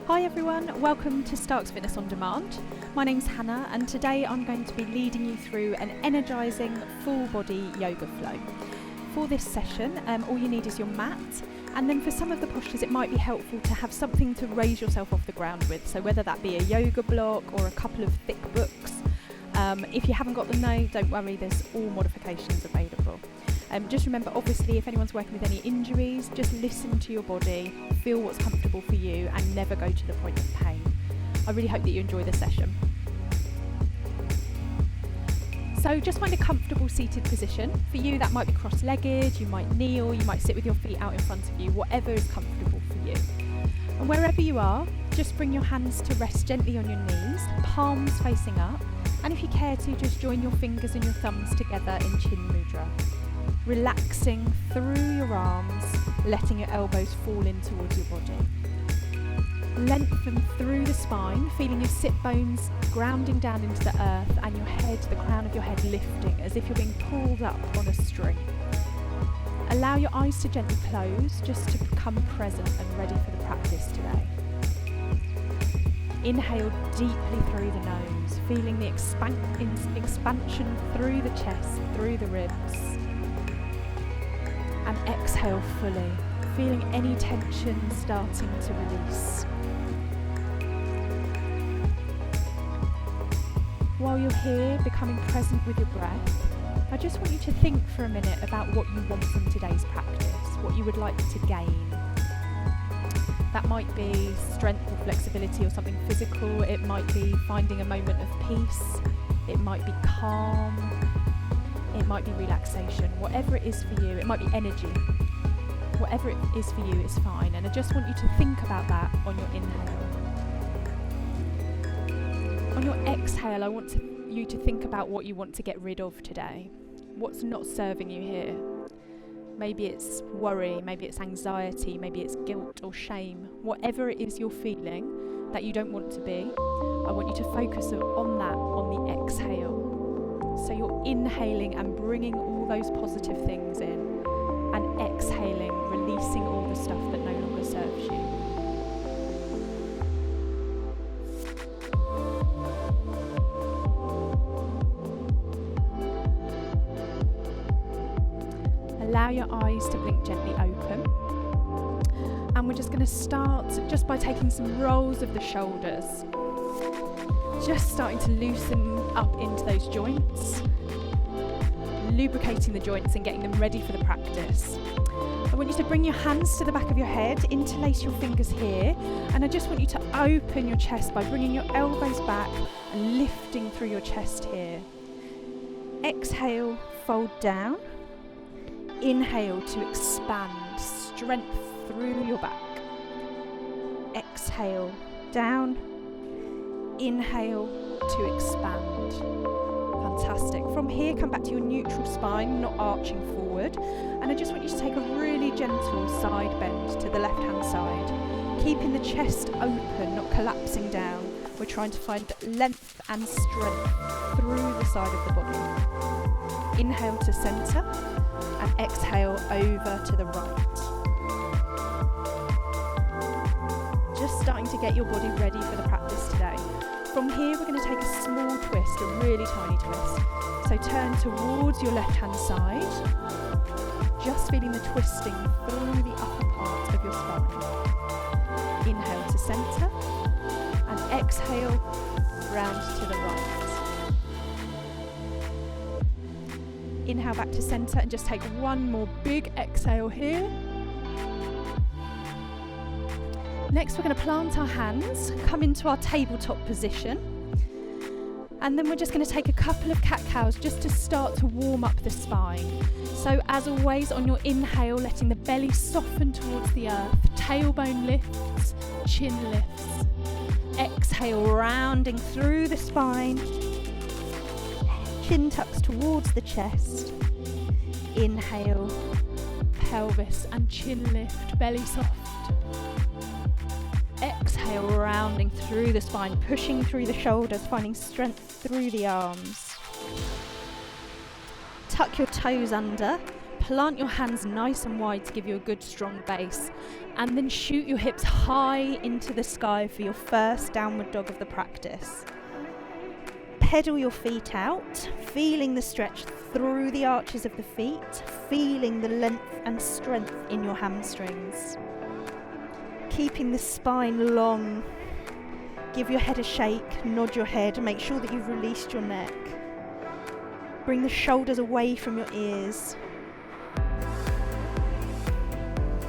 Hi everyone, welcome to Stark's Fitness on Demand. My name's Hannah and today I'm going to be leading you through an energising full body yoga flow. For this session, all you need is your mat, and then for some of the postures it might be helpful to have something to raise yourself off the ground with, so whether that be a yoga block or a couple of thick books. If you haven't got them now, don't worry, there's all modifications available. Just remember, obviously, if anyone's working with any injuries, just listen to your body, feel what's comfortable for you, and never go to the point of pain. I really hope that you enjoy the session. So just find a comfortable seated position. For you, that might be cross-legged, you might kneel, you might sit with your feet out in front of you, whatever is comfortable for you. And wherever you are, just bring your hands to rest gently on your knees, palms facing up, and if you care to, just join your fingers and your thumbs together in chin mudra. Relaxing through your arms, letting your elbows fall in towards your body. Lengthen through the spine, feeling your sit bones grounding down into the earth and your head, the crown of your head lifting as if you're being pulled up on a string. Allow your eyes to gently close just to become present and ready for the practice today. Inhale deeply through the nose, feeling the expansion through the chest, through the ribs. And exhale fully, feeling any tension starting to release. While you're here, becoming present with your breath, I just want you to think for a minute about what you want from today's practice, what you would like to gain. That might be strength or flexibility or something physical, it might be finding a moment of peace, it might be calm, it might be relaxation, whatever it is for you. It might be energy. Whatever it is for you is fine. And I just want you to think about that on your inhale. On your exhale, I want you to think about what you want to get rid of today. What's not serving you here? Maybe it's worry, maybe it's anxiety, maybe it's guilt or shame. Whatever it is you're feeling that you don't want to be, I want you to focus on that on the exhale. So you're inhaling and bringing all those positive things in, and exhaling, releasing all the stuff that no longer serves you. Allow your eyes to blink gently open. And we're just going to start just by taking some rolls of the shoulders. Just starting to loosen up into those joints, lubricating the joints and getting them ready for the practice. I want you to bring your hands to the back of your head, interlace your fingers here, and I just want you to open your chest by bringing your elbows back and lifting through your chest here. Exhale, fold down. Inhale to expand, strength through your back. Exhale, down. Inhale to expand. Fantastic. From here, come back to your neutral spine, not arching forward. And I just want you to take a really gentle side bend to the left-hand side, keeping the chest open, not collapsing down. We're trying to find length and strength through the side of the body. Inhale to center and exhale over to the right. Just starting to get your body ready for the practice today. From here, we're going to take a small twist, a really tiny twist. So turn towards your left-hand side, just feeling the twisting through the upper part of your spine. Inhale to center, and exhale round to the right. Inhale back to center, and just take one more big exhale here. Next, we're going to plant our hands, come into our tabletop position, and then we're just going to take a couple of cat-cows just to start to warm up the spine. So as always, on your inhale, letting the belly soften towards the earth, tailbone lifts, chin lifts. Exhale, rounding through the spine, chin tucks towards the chest. Inhale, pelvis and chin lift, belly soft. Exhale, rounding through the spine, pushing through the shoulders, finding strength through the arms. Tuck your toes under, plant your hands nice and wide to give you a good strong base, and then shoot your hips high into the sky for your first downward dog of the practice. Pedal your feet out, feeling the stretch through the arches of the feet, feeling the length and strength in your hamstrings. Keeping the spine long. Give your head a shake, nod your head, make sure that you've released your neck. Bring the shoulders away from your ears.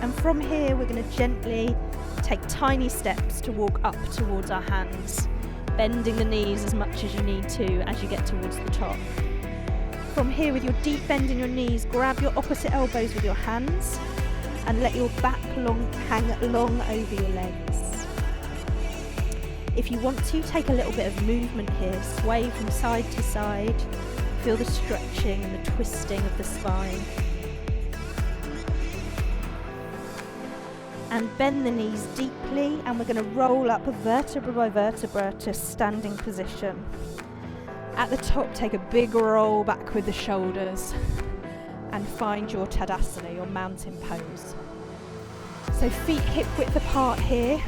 And from here, we're going to gently take tiny steps to walk up towards our hands, bending the knees as much as you need to as you get towards the top. From here, with your deep bend in your knees, grab your opposite elbows with your hands and let your back hang long over your legs. If you want to, take a little bit of movement here, sway from side to side, feel the stretching and the twisting of the spine. And bend the knees deeply, and we're going to roll up vertebra by vertebra to standing position. At the top, take a big roll back with the shoulders and find your Tadasana, your mountain pose. So feet hip width apart here,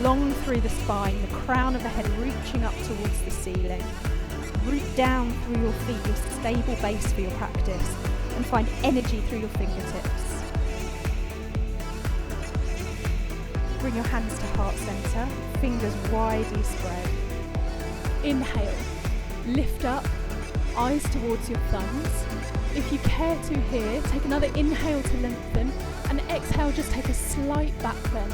long through the spine, the crown of the head reaching up towards the ceiling. Root down through your feet, your stable base for your practice, and find energy through your fingertips. Bring your hands to heart center, fingers widely spread. Inhale, lift up, eyes towards your thumbs. If you care to here, take another inhale to lengthen, and exhale, just take a slight back bend.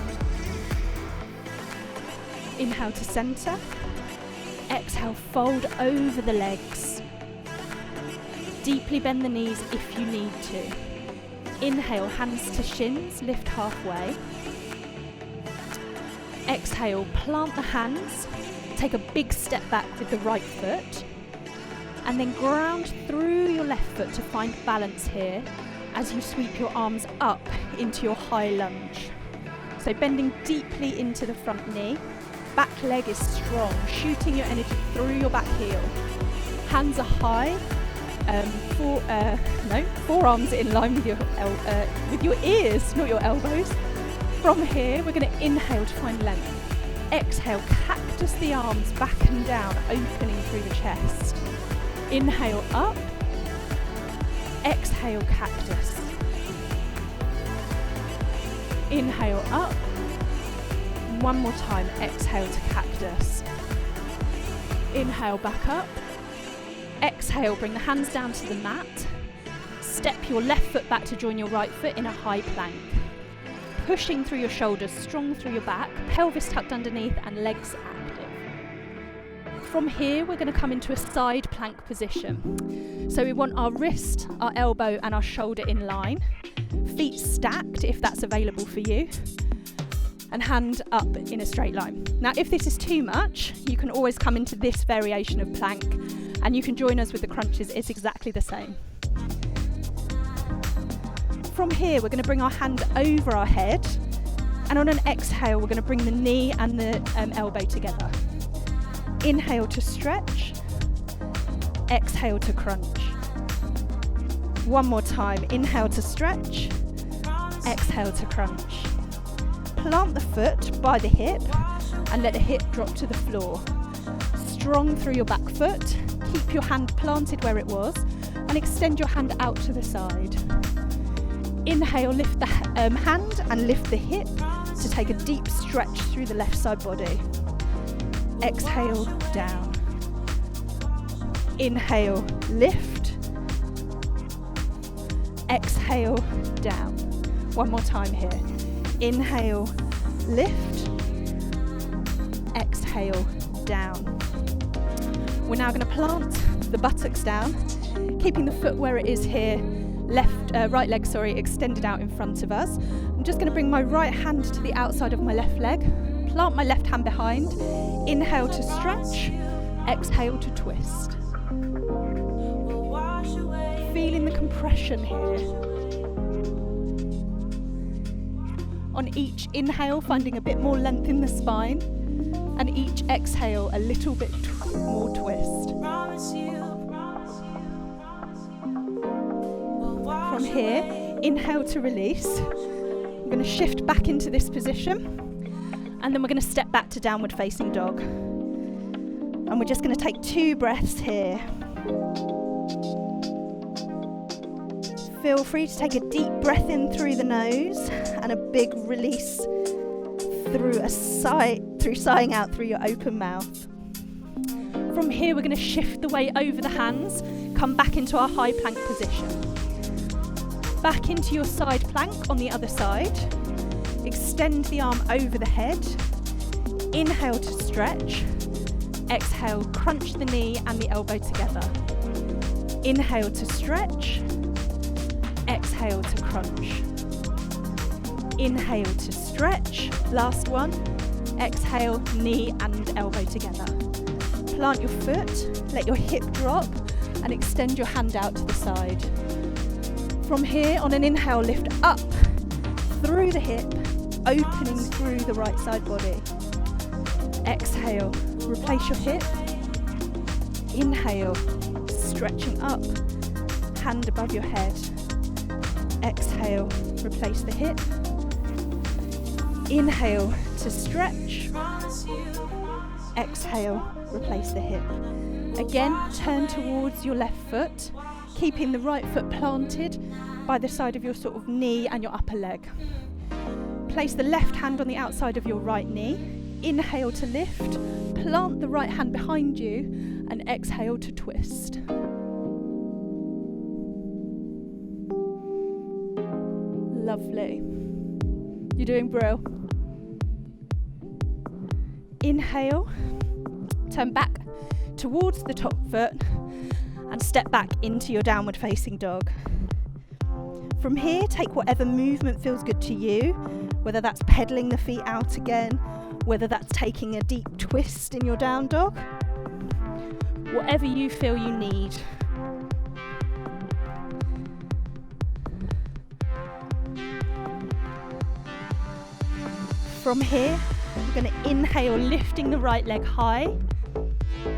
Inhale to center. Exhale, fold over the legs. Deeply bend the knees if you need to. Inhale, hands to shins, lift halfway. Exhale, plant the hands, take a big step back with the right foot, and then ground through your left foot to find balance here as you sweep your arms up into your high lunge. So bending deeply into the front knee, back leg is strong, shooting your energy through your back heel. Hands are high, forearms in line with your ears, not your elbows. From here, we're going to inhale to find length. Exhale, cactus the arms back and down, opening through the chest. Inhale up, exhale cactus. Inhale up, one more time, exhale to cactus. Inhale back up, exhale, bring the hands down to the mat. Step your left foot back to join your right foot in a high plank. Pushing through your shoulders, strong through your back, pelvis tucked underneath and legs active. From here, we're going to come into a side plank position. So we want our wrist, our elbow and our shoulder in line, feet stacked if that's available for you, and hand up in a straight line. Now, if this is too much, you can always come into this variation of plank and you can join us with the crunches. It's exactly the same. From here, we're going to bring our hand over our head, and on an exhale, we're going to bring the knee and the elbow together. Inhale to stretch, exhale to crunch. One more time, inhale to stretch, exhale to crunch. Plant the foot by the hip and let the hip drop to the floor. Strong through your back foot, keep your hand planted where it was and extend your hand out to the side. Inhale, lift the hand and lift the hip to take a deep stretch through the left side body. Exhale, down. Inhale, lift. Exhale, down. One more time here. Inhale, lift. Exhale, down. We're now going to plant the buttocks down, keeping the foot where it is here. Right leg, extended out in front of us. I'm just going to bring my right hand to the outside of my left leg, plant my left hand behind, inhale to stretch, exhale to twist. Feeling the compression here. On each inhale, finding a bit more length in the spine, and each exhale, a little bit more twist. From here, Inhale to release. We're going to shift back into this position, and then we're going to step back to downward facing dog. And we're just going to take 2 breaths here. Feel free to take a deep breath in through the nose and a big release through sighing out through your open mouth. From here, we're going to shift the weight over the hands, come back into our high plank position. Back into your side plank on the other side. Extend the arm over the head. Inhale to stretch. Exhale, crunch the knee and the elbow together. Inhale to stretch. Exhale to crunch. Inhale to stretch. Last one. Exhale, knee and elbow together. Plant your foot, let your hip drop, and extend your hand out to the side. From here, on an inhale, lift up through the hip, opening through the right side body. Exhale, replace your hip. Inhale, stretching up, hand above your head. Exhale, replace the hip. Inhale to stretch. Exhale, replace the hip. Again, turn towards your left foot, keeping the right foot planted by the side of your sort of knee and your upper leg. Place the left hand on the outside of your right knee. Inhale to lift, plant the right hand behind you, and exhale to twist. Lovely. You're doing brill. Inhale, turn back towards the top foot and step back into your downward facing dog. From here, take whatever movement feels good to you, whether that's pedaling the feet out again, whether that's taking a deep twist in your down dog, whatever you feel you need. From here, we're going to inhale, lifting the right leg high.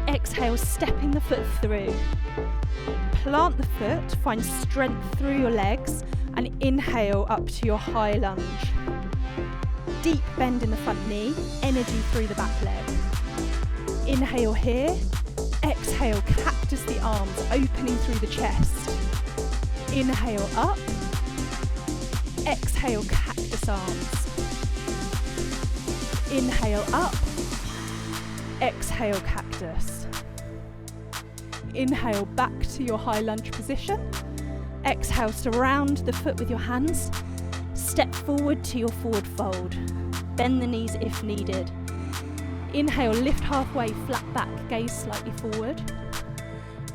Exhale, stepping the foot through. Plant the foot, find strength through your legs, and inhale up to your high lunge. Deep bend in the front knee, energy through the back leg. Inhale here. Exhale, cactus the arms, opening through the chest. Inhale up. Exhale, cactus arms. Inhale up. Exhale, cactus. Inhale back to your high lunge position. Exhale, surround the foot with your hands. Step forward to your forward fold. Bend the knees if needed. Inhale, lift halfway, flat back, gaze slightly forward.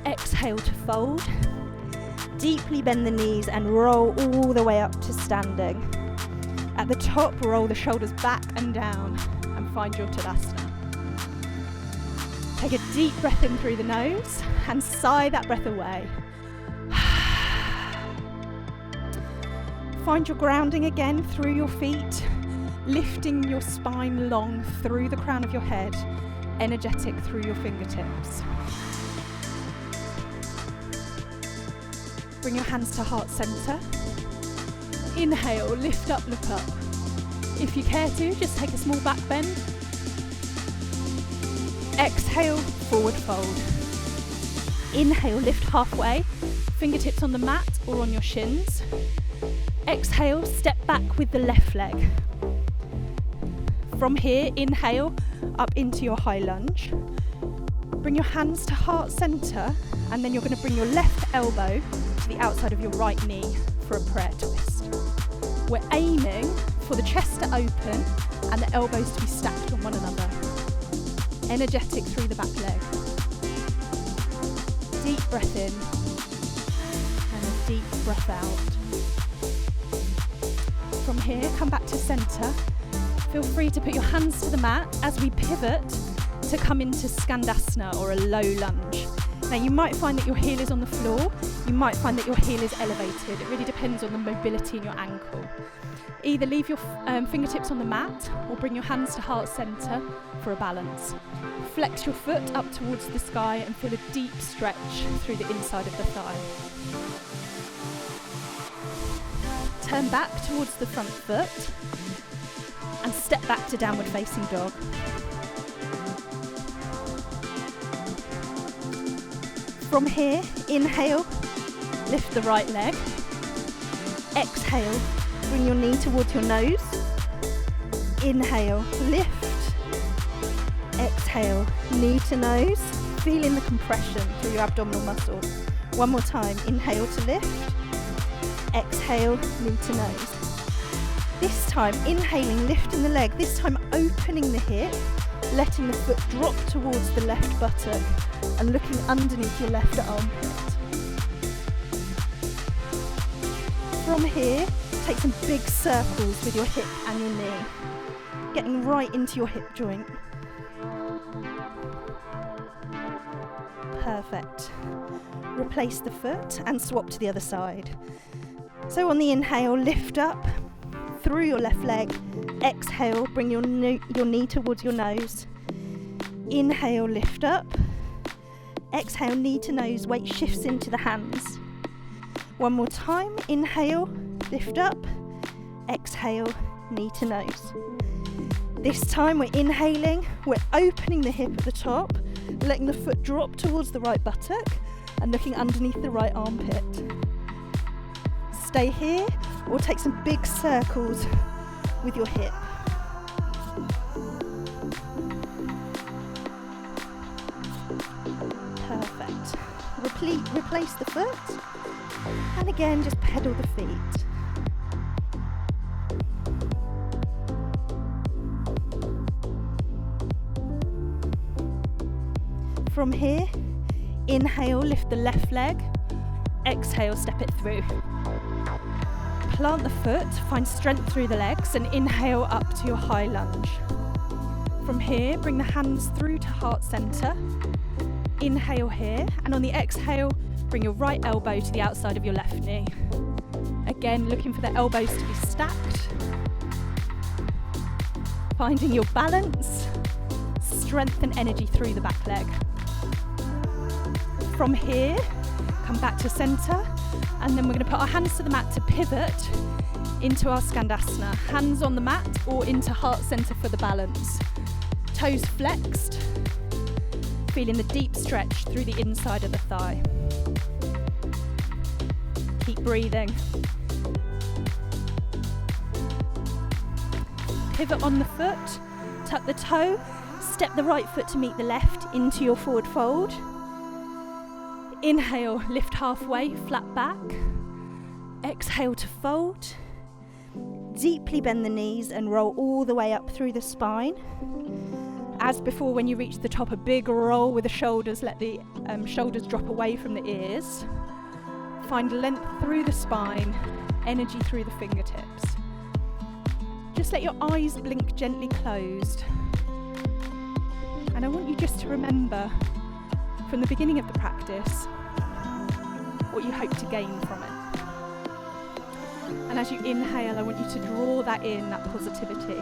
Exhale to fold. Deeply bend the knees and roll all the way up to standing. At the top, roll the shoulders back and down and find your Tadasana. Take a deep breath in through the nose and sigh that breath away. Find your grounding again through your feet, lifting your spine long through the crown of your head, energetic through your fingertips. Bring your hands to heart center. Inhale, lift up, look up. If you care to, just take a small back bend. Exhale, forward fold. Inhale, lift halfway, fingertips on the mat or on your shins. Exhale, step back with the left leg. From here, inhale, up into your high lunge. Bring your hands to heart center, and then you're going to bring your left elbow to the outside of your right knee for a prayer twist. We're aiming for the chest to open and the elbows to be stacked on one another. Energetic through the back leg. Deep breath in and a deep breath out. From here, come back to center. Feel free to put your hands to the mat as we pivot to come into Skandasana, or a low lunge. Now you might find that your heel is on the floor, you might find that your heel is elevated. It really depends on the mobility in your ankle. Either leave your fingertips on the mat or bring your hands to heart center for a balance. Flex your foot up towards the sky and feel a deep stretch through the inside of the thigh. Turn back towards the front foot and step back to downward facing dog. From here, inhale, lift the right leg. Exhale, bring your knee towards your nose. Inhale, lift. Exhale, knee to nose. Feeling the compression through your abdominal muscles. One more time, inhale to lift. Exhale, knee to nose. This time, inhaling, lifting the leg. This time, opening the hip, letting the foot drop towards the left buttock and looking underneath your left armpit. From here, take some big circles with your hip and your knee, getting right into your hip joint. Perfect. Replace the foot and swap to the other side. So on the inhale, lift up through your left leg. Exhale, bring your knee towards your nose. Inhale, lift up. Exhale, knee to nose, weight shifts into the hands. One more time, inhale, lift up. Exhale, knee to nose. This time we're inhaling, we're opening the hip at the top, letting the foot drop towards the right buttock and looking underneath the right armpit. Stay here or take some big circles with your hip. Perfect. Replace the foot and again just pedal the feet. From here, inhale, lift the left leg. Exhale, step it through. Plant the foot, find strength through the legs and inhale up to your high lunge. From here, bring the hands through to heart center. Inhale here, and on the exhale, bring your right elbow to the outside of your left knee. Again, looking for the elbows to be stacked. Finding your balance, strength and energy through the back leg. From here, come back to center, and then we're going to put our hands to the mat to pivot into our Skandasana. Hands on the mat or into heart center for the balance. Toes flexed, feeling the deep stretch through the inside of the thigh. Keep breathing. Pivot on the foot, tuck the toe, step the right foot to meet the left into your forward fold. Inhale, lift halfway, flat back. Exhale to fold. Deeply bend the knees and roll all the way up through the spine. As before, when you reach the top, a big roll with the shoulders. Let the shoulders drop away from the ears. Find length through the spine, energy through the fingertips. Just let your eyes blink gently closed. And I want you just to remember from the beginning of the practice what you hope to gain from it. And as you inhale, I want you to draw that in, that positivity.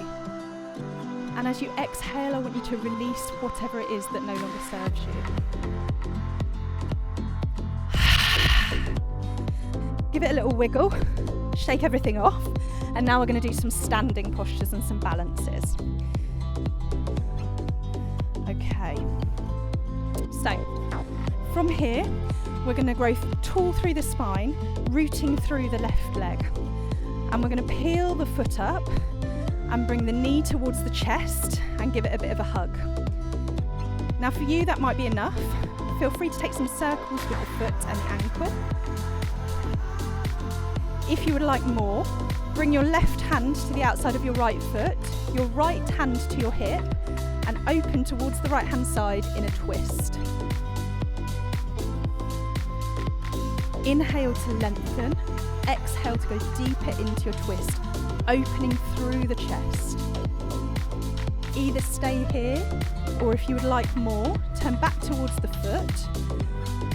And as you exhale, I want you to release whatever it is that no longer serves you. Give it a little wiggle, shake everything off, and now we're going to do some standing postures and some balances. Okay. So, from here, we're going to grow tall through the spine, rooting through the left leg. And we're going to peel the foot up and bring the knee towards the chest and give it a bit of a hug. Now for you, that might be enough. Feel free to take some circles with the foot and the ankle. If you would like more, bring your left hand to the outside of your right foot, your right hand to your hip, and open towards the right hand side in a twist. Inhale to lengthen, exhale to go deeper into your twist, opening through the chest. Either stay here, or if you would like more, turn back towards the foot.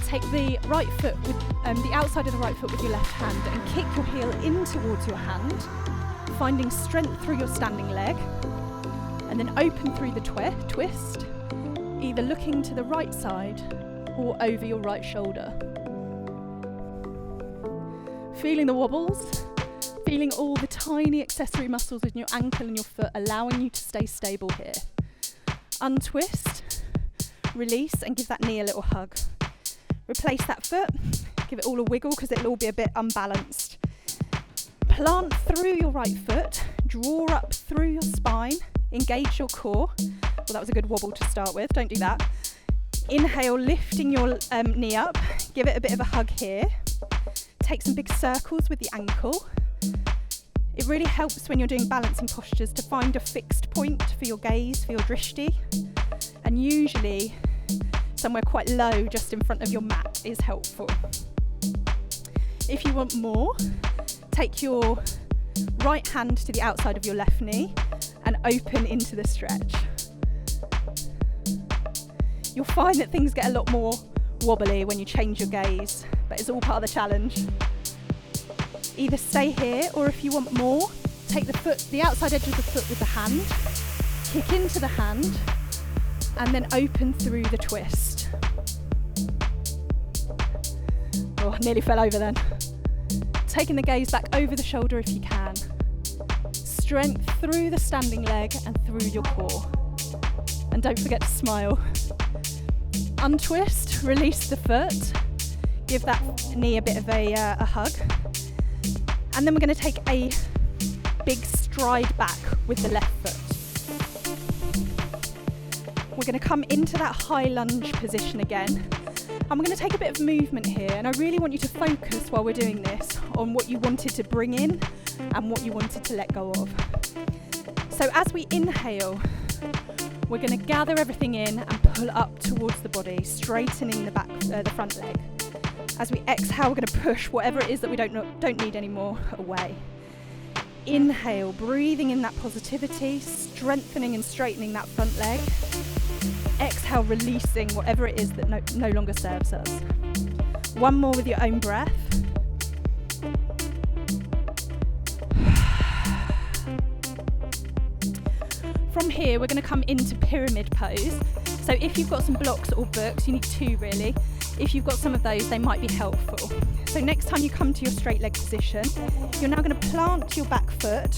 Take the right foot with the outside of the right foot with your left hand and kick your heel in towards your hand, finding strength through your standing leg, and then open through the twist, either looking to the right side or over your right shoulder. Feeling the wobbles, Feeling all the tiny accessory muscles in your ankle and your foot, allowing you to stay stable here. Untwist, release, and give that knee a little hug. Replace that foot, give it all a wiggle because it'll all be a bit unbalanced. Plant through your right foot, draw up through your spine, engage your core. Well, that was a good wobble to start with, don't do that. Inhale, lifting your knee up, give it a bit of a hug here. Take some big circles with the ankle. It really helps when you're doing balancing postures to find a fixed point for your gaze, for your drishti. And usually somewhere quite low just in front of your mat is helpful. If you want more, take your right hand to the outside of your left knee and open into the stretch. You'll find that things get a lot more wobbly when you change your gaze, but it's all part of the challenge. Either stay here, or if you want more, take the outside edge of the foot with the hand, kick into the hand, and then open through the twist. Oh, I nearly fell over then. Taking the gaze back over the shoulder if you can. Strength through the standing leg and through your core. And don't forget to smile. Untwist, release the foot. Give that knee a bit of a hug. And then we're going to take a big stride back with the left foot. We're going to come into that high lunge position again. And we're going to take a bit of movement here. And I really want you to focus while we're doing this on what you wanted to bring in and what you wanted to let go of. So as we inhale, we're going to gather everything in and pull up towards the body, straightening the front leg. As we exhale, we're going to push whatever it is that we don't need anymore away. Inhale, breathing in that positivity, strengthening and straightening that front leg. Exhale, releasing whatever it is that no longer serves us. One more with your own breath. From here, we're going to come into pyramid pose. So if you've got some blocks or books, you need two really. If you've got some of those, they might be helpful. So next time you come to your straight leg position, you're now going to plant your back foot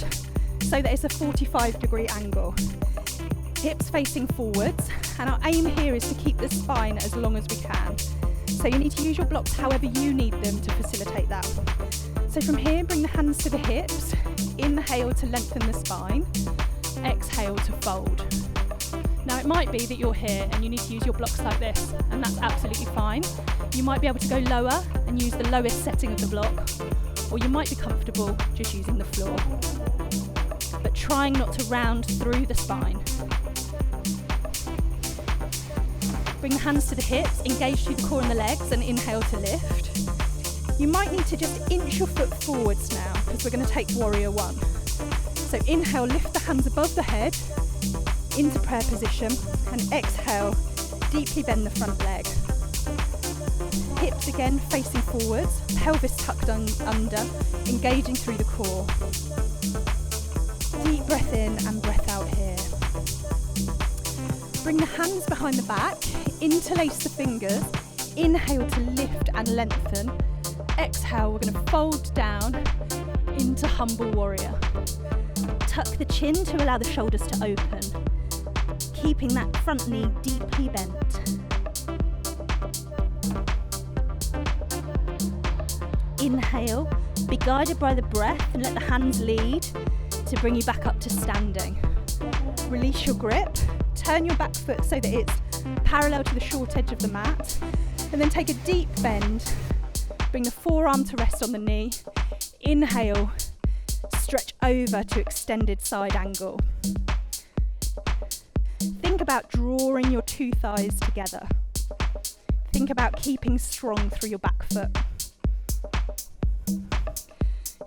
so that it's a 45-degree angle. Hips facing forwards, and our aim here is to keep the spine as long as we can. So you need to use your blocks however you need them to facilitate that. So from here, bring the hands to the hips, inhale to lengthen the spine, exhale to fold. Now it might be that you're here and you need to use your blocks like this, and that's absolutely fine. You might be able to go lower and use the lowest setting of the block, or you might be comfortable just using the floor. But trying not to round through the spine. Bring the hands to the hips, engage through the core and the legs, and inhale to lift. You might need to just inch your foot forwards now, because we're going to take warrior one. So inhale, lift the hands above the head, into prayer position, and exhale, deeply bend the front leg. Hips again facing forwards, pelvis tucked under, engaging through the core. Deep breath in and breath out here. Bring the hands behind the back, interlace the fingers, inhale to lift and lengthen. Exhale, we're going to fold down into humble warrior. Tuck the chin to allow the shoulders to open, keeping that front knee deeply bent. Inhale, be guided by the breath and let the hands lead to bring you back up to standing. Release your grip, turn your back foot so that it's parallel to the short edge of the mat, and then take a deep bend. Bring the forearm to rest on the knee. Inhale, stretch over to extended side angle. Think about drawing your two thighs together. Think about keeping strong through your back foot.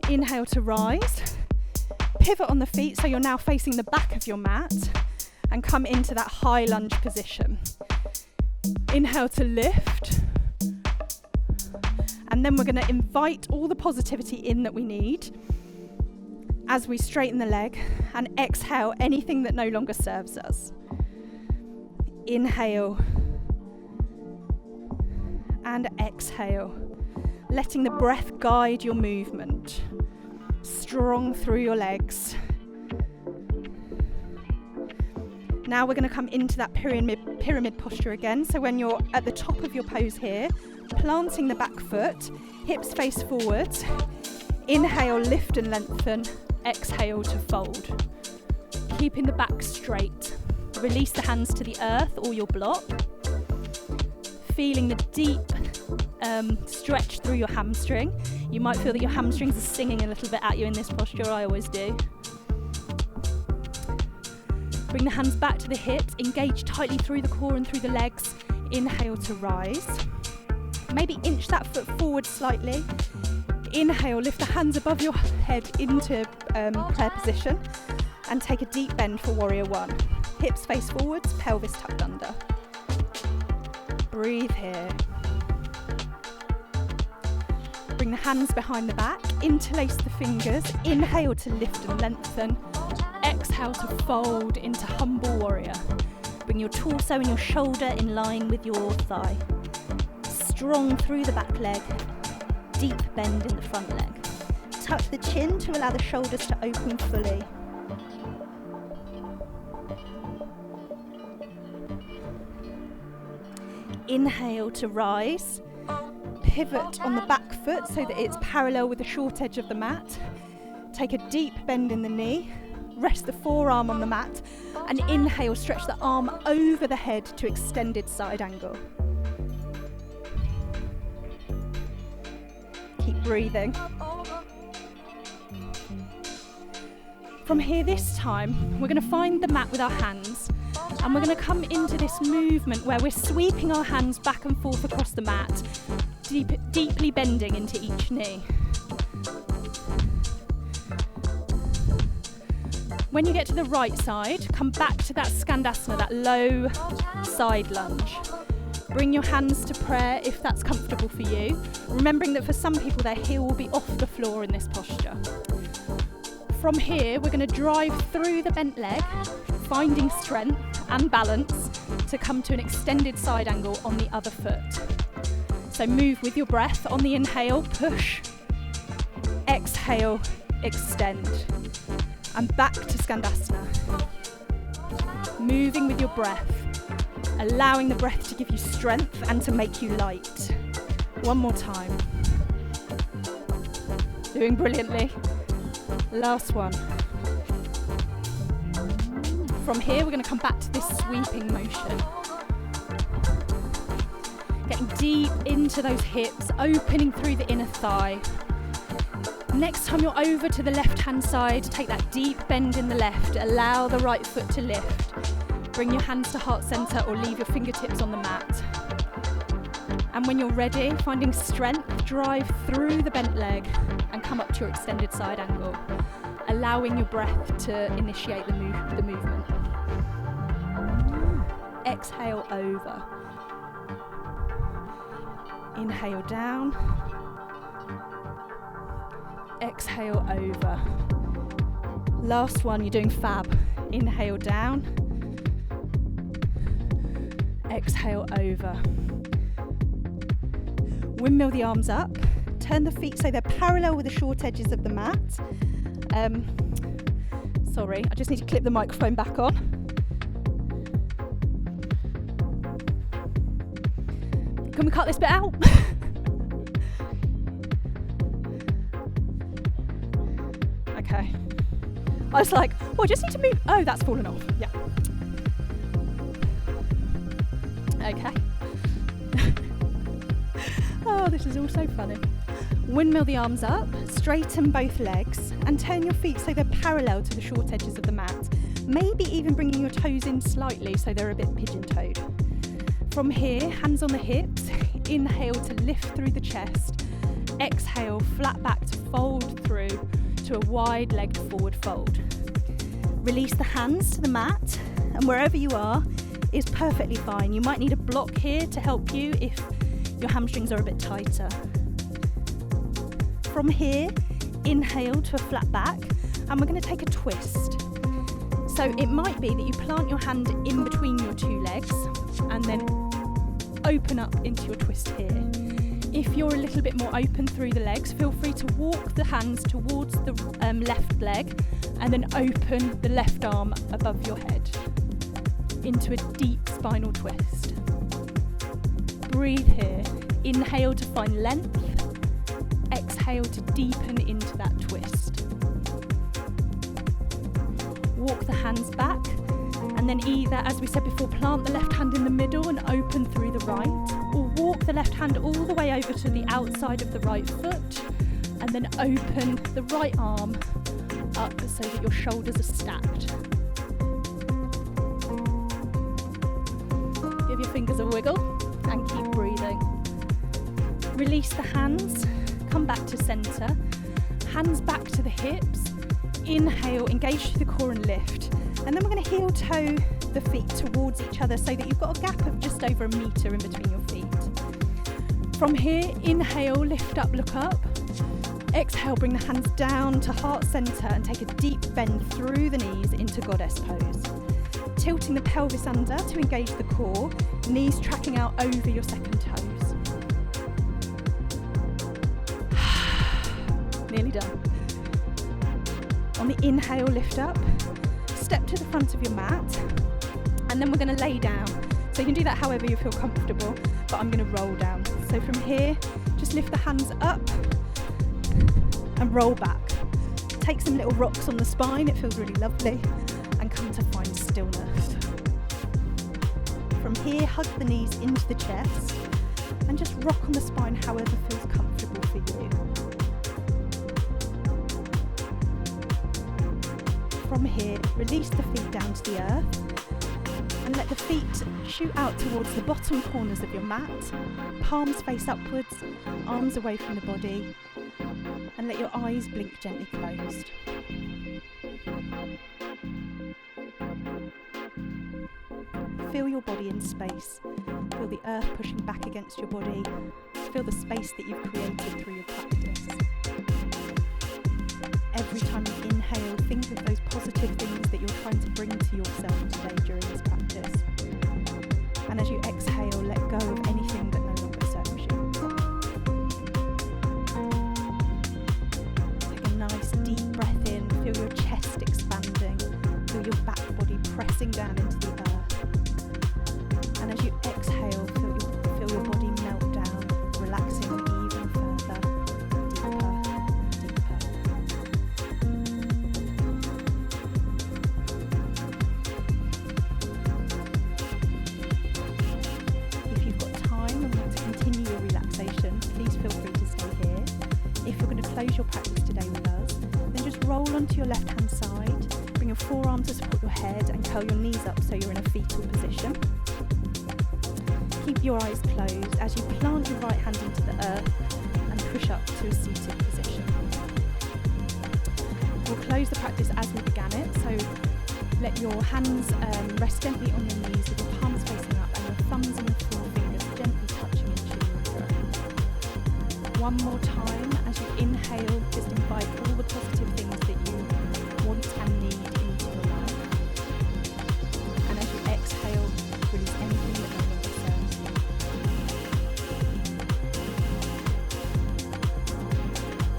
Inhale to rise. Pivot on the feet so you're now facing the back of your mat and come into that high lunge position. Inhale to lift. And then we're going to invite all the positivity in that we need as we straighten the leg, and exhale anything that no longer serves us. Inhale and exhale, letting the breath guide your movement. Strong through your legs. Now we're going to come into that pyramid posture again. So when you're at the top of your pose here, planting the back foot, hips face forwards. Inhale, lift and lengthen. Exhale to fold. Keeping the back straight. Release the hands to the earth or your block. Feeling the deep stretch through your hamstring. You might feel that your hamstrings are singing a little bit at you in this posture. I always do. Bring the hands back to the hips, engage tightly through the core and through the legs. Inhale to rise. Maybe inch that foot forward slightly. Inhale, lift the hands above your head into prayer position and take a deep bend for warrior one. Hips face forwards, pelvis tucked under. Breathe here. Bring the hands behind the back, interlace the fingers. Inhale to lift and lengthen. Exhale to fold into humble warrior. Bring your torso and your shoulder in line with your thigh. Strong through the back leg. Deep bend in the front leg. Tuck the chin to allow the shoulders to open fully. Inhale to rise. Pivot on the back foot so that it's parallel with the short edge of the mat. Take a deep bend in the knee. Rest the forearm on the mat and inhale, stretch the arm over the head to extended side angle. Keep breathing. From here this time, we're going to find the mat with our hands and we're going to come into this movement where we're sweeping our hands back and forth across the mat, deeply bending into each knee. When you get to the right side, come back to that Skandasana, that low side lunge. Bring your hands to prayer if that's comfortable for you, remembering that for some people their heel will be off the floor in this posture. From here, we're going to drive through the bent leg, finding strength and balance to come to an extended side angle on the other foot. So move with your breath. On the inhale, push. Exhale, extend. And back to Skandasana. Moving with your breath, allowing the breath to give you strength and to make you light. One more time. Doing brilliantly. Last one. From here, we're going to come back to this sweeping motion. Getting deep into those hips, opening through the inner thigh. Next time you're over to the left-hand side, take that deep bend in the left. Allow the right foot to lift. Bring your hands to heart center or leave your fingertips on the mat. And when you're ready, finding strength, drive through the bent leg and come up to your extended side angle, allowing your breath to initiate the movement. Exhale over. Inhale down. Exhale over. Last one, you're doing fab. Inhale down. Exhale over. Windmill the arms up. Turn the feet so they're parallel with the short edges of the mat. Sorry, I just need to clip the microphone back on. Can we cut this bit out? Okay. I was like, oh, I just need to move. Oh, that's fallen off. Yeah. Okay. Oh, this is all so funny. Windmill the arms up, straighten both legs, and turn your feet so they're parallel to the short edges of the mat. Maybe even bringing your toes in slightly so they're a bit pigeon-toed. From here, hands on the hips, inhale to lift through the chest. Exhale, flat back to fold through to a wide-legged forward fold. Release the hands to the mat, and wherever you are is perfectly fine. You might need a block here to help you if your hamstrings are a bit tighter. From here, inhale to a flat back, and we're going to take a twist. So it might be that you plant your hand in between your two legs and then open up into your twist here. If you're a little bit more open through the legs, feel free to walk the hands towards the left leg and then open the left arm above your head into a deep spinal twist. Breathe here. Inhale to find length. Exhale to deepen into that twist. Walk the hands back, and then either, as we said before, plant the left hand in the middle and open through the right, or walk the left hand all the way over to the outside of the right foot, and then open the right arm up so that your shoulders are stacked. Give your fingers a wiggle and keep breathing. Release the hands, come back to centre, hands back to the hips. Inhale, engage through the core and lift. And then we're going to heel toe the feet towards each other so that you've got a gap of just over 1 metre in between your feet. From here, inhale, lift up, look up. Exhale, bring the hands down to heart centre and take a deep bend through the knees into goddess pose. Tilting the pelvis under to engage the core, knees tracking out over your second toes. Nearly done. On the inhale, lift up, step to the front of your mat, and then we're going to lay down. So you can do that however you feel comfortable, but I'm going to roll down. So from here, just lift the hands up and roll back. Take some little rocks on the spine, it feels really lovely, and come to find stillness. From here, hug the knees into the chest, and just rock on the spine however feels comfortable for you. From here, release the feet down to the earth and let the feet shoot out towards the bottom corners of your mat, palms face upwards, arms away from the body, and let your eyes blink gently closed. Feel your body in space. Feel the earth pushing back against your body. Feel the space that you've created through your practice. Every time you inhale, think of those positive things that you're trying to bring to yourself today during this practice. And as you exhale, let go of anything that no longer serves you. Take a nice deep breath in, feel your chest expanding, feel your back body pressing down into the earth. And as you exhale, feel your body melt down, relaxing even further, deeper. If you've got time and want to continue your relaxation, please feel free to stay here. If you're going to close your practice today with us, then just roll onto your left hand side, bring your forearm to support your head and curl your knees up so you're in a fetal position. Keep your eyes closed as you plant your right hand into the earth and push up to a seated position. We'll close the practice as we began it, so let your hands rest gently on your knees with your palms facing up and your thumbs and your forefingers gently touching into your earth. One more time, as you inhale, just invite all the positive things that you want and need into your life. And as you exhale, release anything that no longer serves you.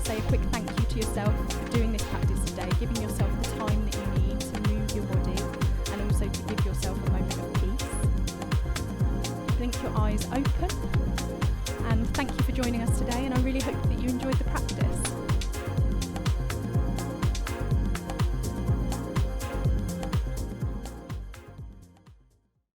Say a quick thank you to yourself for doing this practice today, giving yourself the time that you need to move your body and also to give yourself a moment of peace. Blink your eyes open, and thank you for joining us today, and I really hope that you enjoyed the practice.